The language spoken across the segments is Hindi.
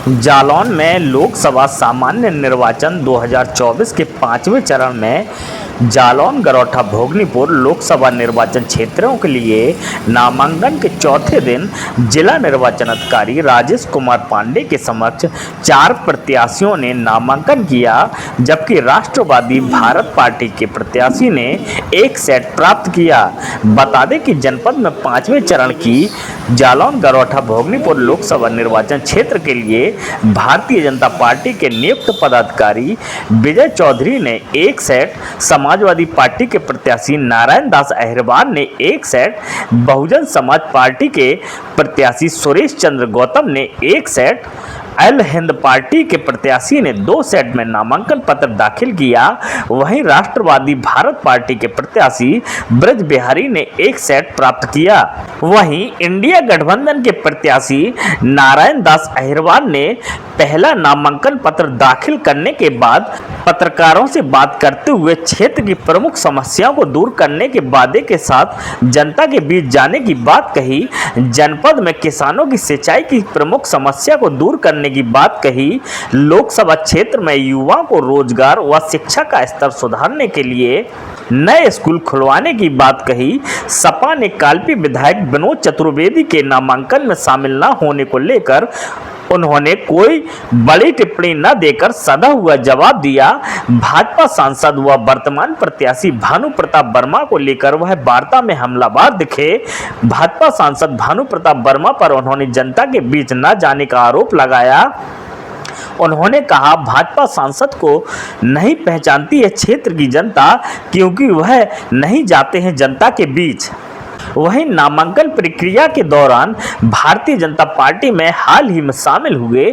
जालौन में लोकसभा सामान्य निर्वाचन 2024 के 5वें चरण में जालौन, गरौठा, भोगनीपुर लोकसभा निर्वाचन क्षेत्रों के लिए नामांकन के चौथे दिन जिला निर्वाचन अधिकारी राजेश कुमार पांडे के समक्ष 4 प्रत्याशियों ने नामांकन किया, जबकि राष्ट्रवादी भारत पार्टी के प्रत्याशी ने 1 सीट प्राप्त किया। बता दें कि जनपद में 5वें चरण की जालौन, गरौठा, भोगनीपुर लोकसभा निर्वाचन क्षेत्र के लिए भारतीय जनता पार्टी के नियुक्त पदाधिकारी विजय चौधरी ने 1 सीट, समाजवादी पार्टी के प्रत्याशी नारायण दास अहिरवार ने 1 सीट, बहुजन समाज पार्टी के प्रत्याशी सुरेश चंद्र गौतम ने 1 सीट, अल हिंद पार्टी के प्रत्याशी ने 2 सीट में नामांकन पत्र दाखिल किया। वहीं राष्ट्रवादी भारत पार्टी के प्रत्याशी ब्रज बिहारी ने 1 सीट प्राप्त किया। वहीं इंडिया गठबंधन के प्रत्याशी नारायण दास अहिरवार ने पहला नामांकन पत्र दाखिल करने के बाद पत्रकारों से बात करते हुए क्षेत्र की प्रमुख समस्याओं को दूर करने के वादे के साथ जनता के बीच जाने की बात कही। जनपद में किसानों की सिंचाई की प्रमुख समस्या को दूर करने की बात कही। लोकसभा क्षेत्र में युवाओं को रोजगार व शिक्षा का स्तर सुधारने के लिए नए स्कूल खुलवाने की बात कही। सपा ने काल्पी विधायक विनोद चतुर्वेदी के नामांकन में शामिल न होने को लेकर उन्होंने कोई बड़ी टिप्पणी न देकर सदा हुआ जवाब दिया। भाजपा सांसद व वर्तमान प्रत्याशी भानु प्रताप वर्मा को लेकर वह वार्ता में हमलावर दिखे। भाजपा सांसद भानु प्रताप वर्मा पर उन्होंने जनता के बीच न जाने का आरोप लगाया। उन्होंने कहा, भाजपा सांसद को नहीं पहचानती है क्षेत्र की जनता, क्योंकि वह नहीं जाते हैं जनता के बीच। वहीं नामांकन प्रक्रिया के दौरान भारतीय जनता पार्टी में हाल ही में शामिल हुए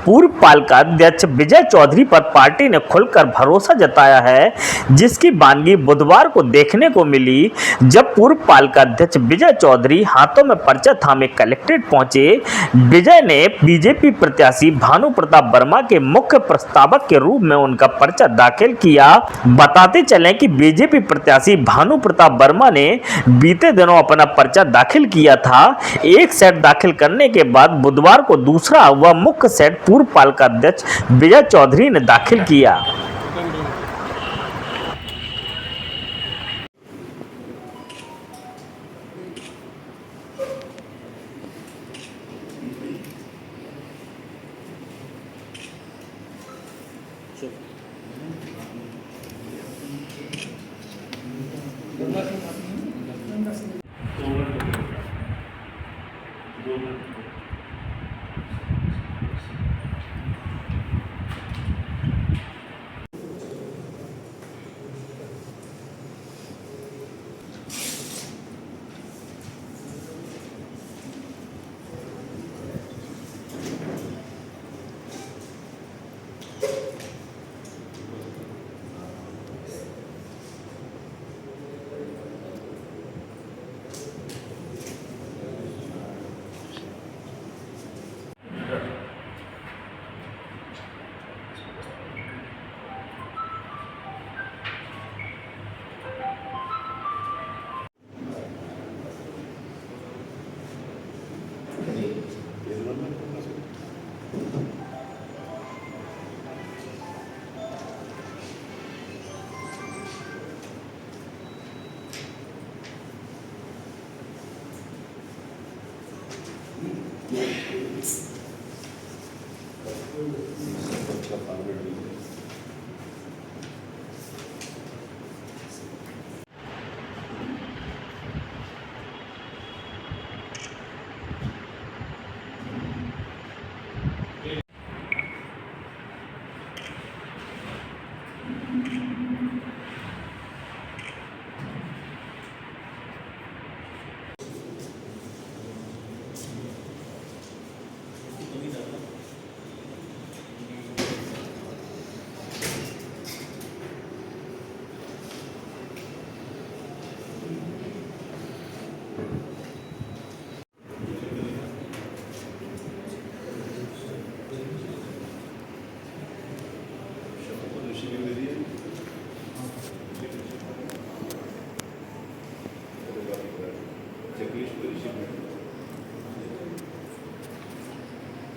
पूर्व पालिका अध्यक्ष विजय चौधरी पर पार्टी ने खुलकर भरोसा जताया है, जिसकी वानगी बुधवार को देखने को मिली, जब पूर्व पालिका अध्यक्ष विजय चौधरी हाथों में पर्चा थामे कलेक्ट्रेट पहुंचे। विजय ने बीजेपी प्रत्याशी भानु प्रताप वर्मा के मुख्य प्रस्तावक के रूप में उनका पर्चा दाखिल किया। बताते चलें कि बीजेपी प्रत्याशी भानु प्रताप वर्मा ने बीते दिनों अपना पर्चा दाखिल किया था। 1 सीट दाखिल करने के बाद बुधवार को दूसरा व मुख्य सीट पूर्व पालिका अध्यक्ष विजय चौधरी ने दाखिल किया।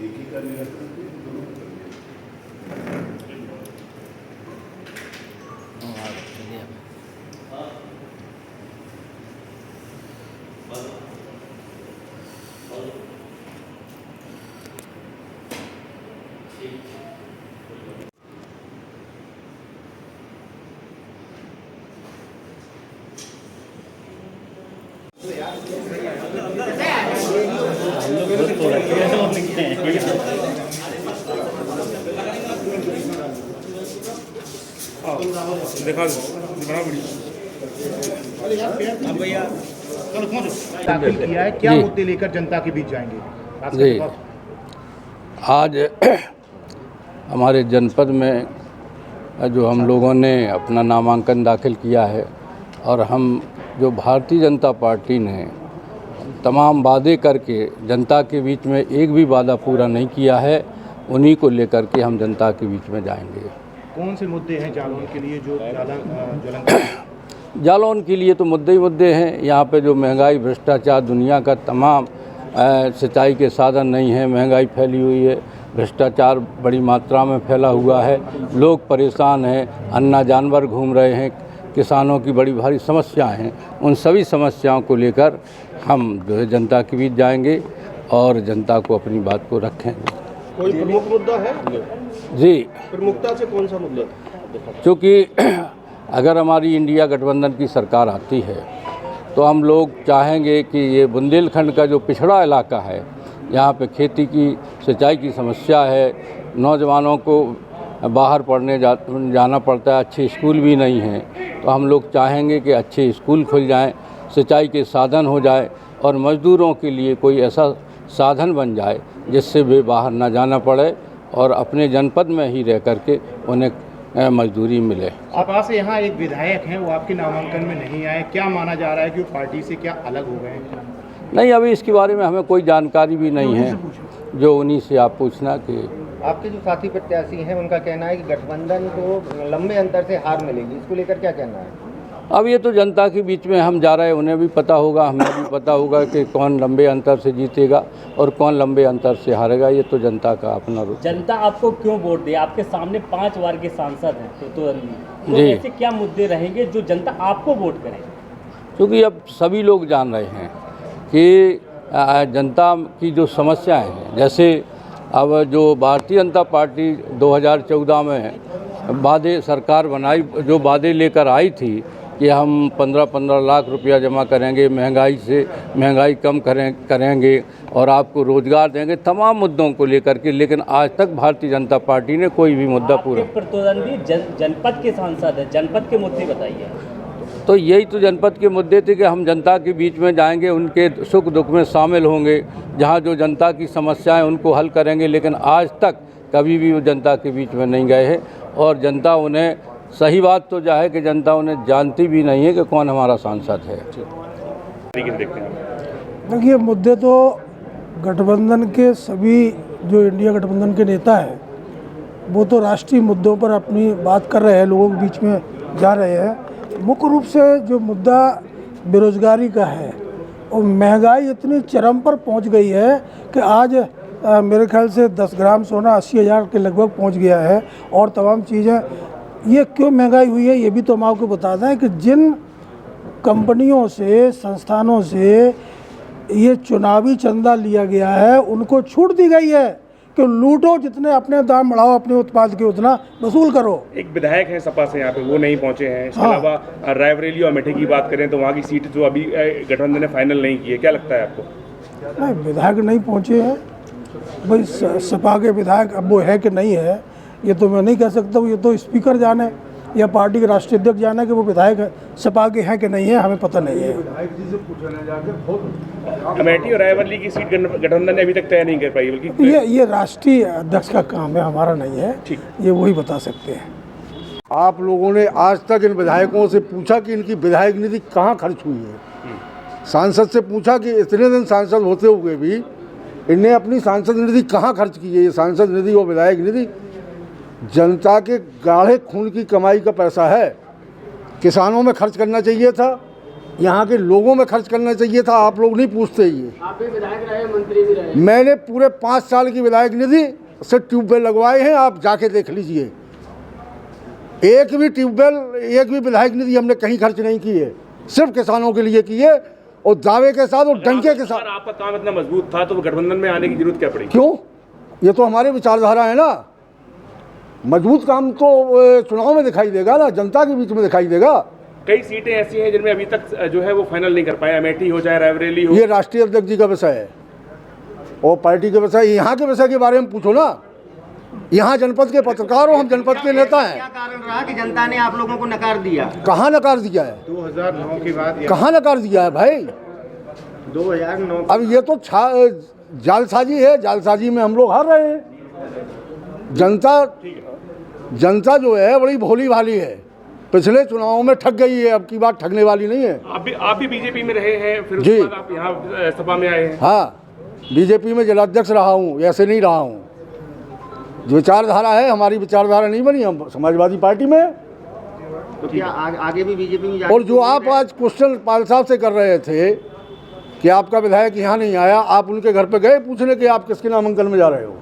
एक ही का निराकरण दाखिल किया है, क्या मुद्दे लेकर जनता के बीच जाएंगे? जी, आज हमारे जनपद में जो हम लोगों ने अपना नामांकन दाखिल किया है और हम जो भारतीय जनता पार्टी ने तमाम वादे करके जनता के बीच में एक भी वादा पूरा नहीं किया है, उन्हीं को लेकर के हम जनता के बीच में जाएंगे। कौन से मुद्दे हैं जालौन के लिए जो ज़्यादा ज्वलंत हैं? जालौन के लिए तो मुद्दे ही मुद्दे हैं। यहाँ पे जो महंगाई, भ्रष्टाचार, दुनिया का तमाम सिंचाई के साधन नहीं है, महंगाई फैली हुई है, भ्रष्टाचार बड़ी मात्रा में फैला हुआ है, लोग परेशान हैं, अन्ना जानवर घूम रहे हैं, किसानों की बड़ी भारी समस्याएं हैं। उन सभी समस्याओं को लेकर हम जो है जनता के बीच जाएंगे और जनता को अपनी बात को रखेंगे। कोई प्रमुख मुद्दा है? जी, प्रमुखता से कौन सा मुद्दा? क्योंकि अगर हमारी इंडिया गठबंधन की सरकार आती है तो हम लोग चाहेंगे कि ये बुंदेलखंड का जो पिछड़ा इलाका है, यहाँ पे खेती की, सिंचाई की समस्या है, नौजवानों को बाहर पढ़ने जाना पड़ता है, अच्छे स्कूल भी नहीं हैं, तो हम लोग चाहेंगे कि अच्छे स्कूल खुल जाएं, सिंचाई के साधन हो जाए और मज़दूरों के लिए कोई ऐसा साधन बन जाए जिससे वे बाहर ना जाना पड़े और अपने जनपद में ही रह करके उन्हें मजदूरी मिले। आप आज से यहाँ एक विधायक हैं, वो आपके नामांकन में नहीं आए, क्या माना जा रहा है कि वो पार्टी से क्या अलग हो गए हैं? नहीं, अभी इसके बारे में हमें कोई जानकारी भी नहीं है, जो उन्हीं से आप पूछना कि आपके जो साथी प्रत्याशी हैं उनका कहना है कि गठबंधन को लंबे अंतर से हार मिलेगी, इसको लेकर क्या कहना है? अब ये तो जनता के बीच में हम जा रहे हैं, उन्हें भी पता होगा, हमें भी पता होगा कि कौन लंबे अंतर से जीतेगा और कौन लंबे अंतर से हारेगा। ये तो जनता का अपना रूप। जनता आपको क्यों वोट दे? आपके सामने 5 बार के सांसद हैं, तो जी, ऐसे क्या मुद्दे रहेंगे जो जनता आपको वोट करे? क्योंकि अब सभी लोग जान रहे हैं कि जनता की जो समस्याएं हैं, जैसे अब जो भारतीय जनता पार्टी 2014 में वादे सरकार बनाई, जो वादे लेकर आई थी कि हम 15-15 लाख रुपया जमा करेंगे, महंगाई कम करेंगे और आपको रोजगार देंगे, तमाम मुद्दों को लेकर के, लेकिन आज तक भारतीय जनता पार्टी ने कोई भी मुद्दा पूरा। प्रतिद्वंदी जनपद के सांसद हैं, जनपद के मुद्दे बताइए। तो यही तो जनपद के मुद्दे थे कि हम जनता के बीच में जाएंगे, उनके सुख दुख में शामिल होंगे, जहां जो जनता की समस्याएं उनको हल करेंगे, लेकिन आज तक कभी भी वो जनता के बीच में नहीं गए हैं और जनता उन्हें, सही बात तो यह है कि जनता उन्हें जानती भी नहीं है कि कौन हमारा सांसद है। देखिए, मुद्दे तो गठबंधन के सभी जो इंडिया गठबंधन के नेता हैं वो तो राष्ट्रीय मुद्दों पर अपनी बात कर रहे हैं, लोगों के बीच में जा रहे हैं। मुख्य रूप से जो मुद्दा बेरोजगारी का है और महंगाई इतनी चरम पर पहुंच गई है कि आज मेरे ख्याल से 10 ग्राम सोना 80,000 के लगभग पहुंच गया है और तमाम चीज़ें। ये क्यों महंगाई हुई है ये भी तो हम आपको बता दें कि जिन कंपनियों से, संस्थानों से ये चुनावी चंदा लिया गया है उनको छूट दी गई है कि लूटो, जितने अपने दाम बढ़ाओ, अपने उत्पाद के उतना वसूल करो। एक विधायक हैं सपा से यहाँ पे, वो नहीं पहुँचे हैं। इसके अलावा रायबरेली और अमेठी की बात करें तो वहाँ की सीट जो अभी गठबंधन ने फाइनल नहीं की है, क्या लगता है आपको? नहीं, विधायक नहीं पहुँचे हैं भाई, सपा के विधायक अब वो है कि नहीं है ये तो मैं नहीं कह सकता हूँ, ये तो स्पीकर जाने या पार्टी के राष्ट्रीय अध्यक्ष जाने कि वो विधायक सपा के हैं कि नहीं है, हमें पता नहीं है। अमेठी और रायबरेली की सीट गठबंधन ने अभी तक तय नहीं कर पाई, बल्कि ये राष्ट्रीय अध्यक्ष का काम है, हमारा नहीं है, ये वही बता सकते हैं। आप लोगों ने आज तक इन विधायकों से पूछा कि इनकी विधायक निधि कहाँ खर्च हुई है? सांसद से पूछा कि इतने दिन सांसद होते हुए भी इनने अपनी सांसद निधि कहाँ खर्च की है? ये सांसद निधि और विधायक निधि जनता के गाढ़े खून की कमाई का पैसा है। किसानों में खर्च करना चाहिए था, यहाँ के लोगों में खर्च करना चाहिए था। आप लोग नहीं पूछते। ये आप भी विधायक रहे, मंत्री भी रहे। मैंने पूरे 5 साल की विधायक निधि से ट्यूबवेल लगवाए हैं, आप जाके देख लीजिए। एक भी ट्यूबवेल, एक भी विधायक निधि हमने कहीं खर्च नहीं की है, सिर्फ किसानों के लिए की है और दावे के साथ और डंके के साथ। आपका काम इतना मजबूत था तो गठबंधन में आने की जरूरत क्या पड़ी? क्यों? ये तो हमारे विचारधारा है ना। मजबूत काम तो चुनाव में दिखाई देगा ना, जनता के बीच में दिखाई देगा। कई सीटें ऐसी हैं जिनमें अभी तक जो है वो फाइनल नहीं कर पाए, अमेठी हो चाहे रायबरेली हो। ये राष्ट्रीय अध्यक्ष जी का विषय है और पार्टी का विषय। यहाँ के विषय के बारे में पूछो ना, यहाँ जनपद के पत्रकार हो, हम जनपद के नेता हैं। क्या कारण रहा कि जनता ने आप लोगों को नकार दिया? कहाँ नकार दिया है? 2009 के बाद कहाँ नकार दिया है भाई? 2009 अब ये तो जालसाजी है, जालसाजी में हम लोग हार रहे हैं। जनता जो है बड़ी भोली भाली है, पिछले चुनावों में ठग गई है, अब की बात ठगने वाली नहीं है। आप भी बीजेपी में रहे हैं, फिर जी। उसके बाद आप यहाँ सभा में आए हैं। हाँ, बीजेपी में जिलाध्यक्ष रहा हूँ, ऐसे नहीं रहा हूँ। जो विचारधारा है, हमारी विचारधारा नहीं बनी, हम समाजवादी पार्टी में। तो क्या आगे भी बीजेपी में और जो आप आज क्वेश्चन पाल साहब से कर रहे थे कि आपका विधायक यहाँ नहीं आया, आप उनके घर पे गए पूछने के आप किसके नामांकन में जा रहे हो?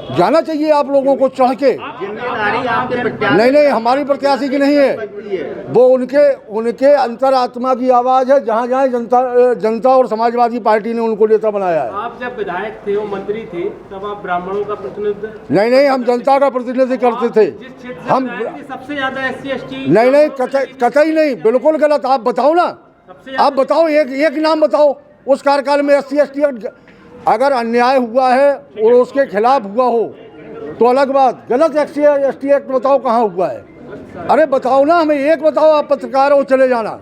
जाना चाहिए आप लोगों को चढ़ के। जिम्मेदारी आपके प्रत्याशी नहीं, हमारी प्रत्याशी की नहीं है, वो उनके अंतरात्मा की आवाज़ है। जहाँ जहाँ जनता और समाजवादी पार्टी ने उनको नेता बनाया है। आप जब विधायक थे, वो मंत्री थे, तब आप ब्राह्मणों का प्रतिनिधित्व? नहीं, हम जनता का प्रतिनिधित्व करते थे। जिस क्षेत्र से हम विधायक थे, सबसे ज्यादा SC ST? नहीं, कतई नहीं, बिल्कुल गलत। आप बताओ ना, आप बताओ, एक नाम बताओ उस कार्यकाल में SC ST अगर अन्याय हुआ है और उसके खिलाफ हुआ हो तो अलग बात। गलत SC ST एक्ट बताओ कहाँ हुआ है? अरे बताओ ना, हमें एक बताओ। आप पत्रकार हो, चले जाना।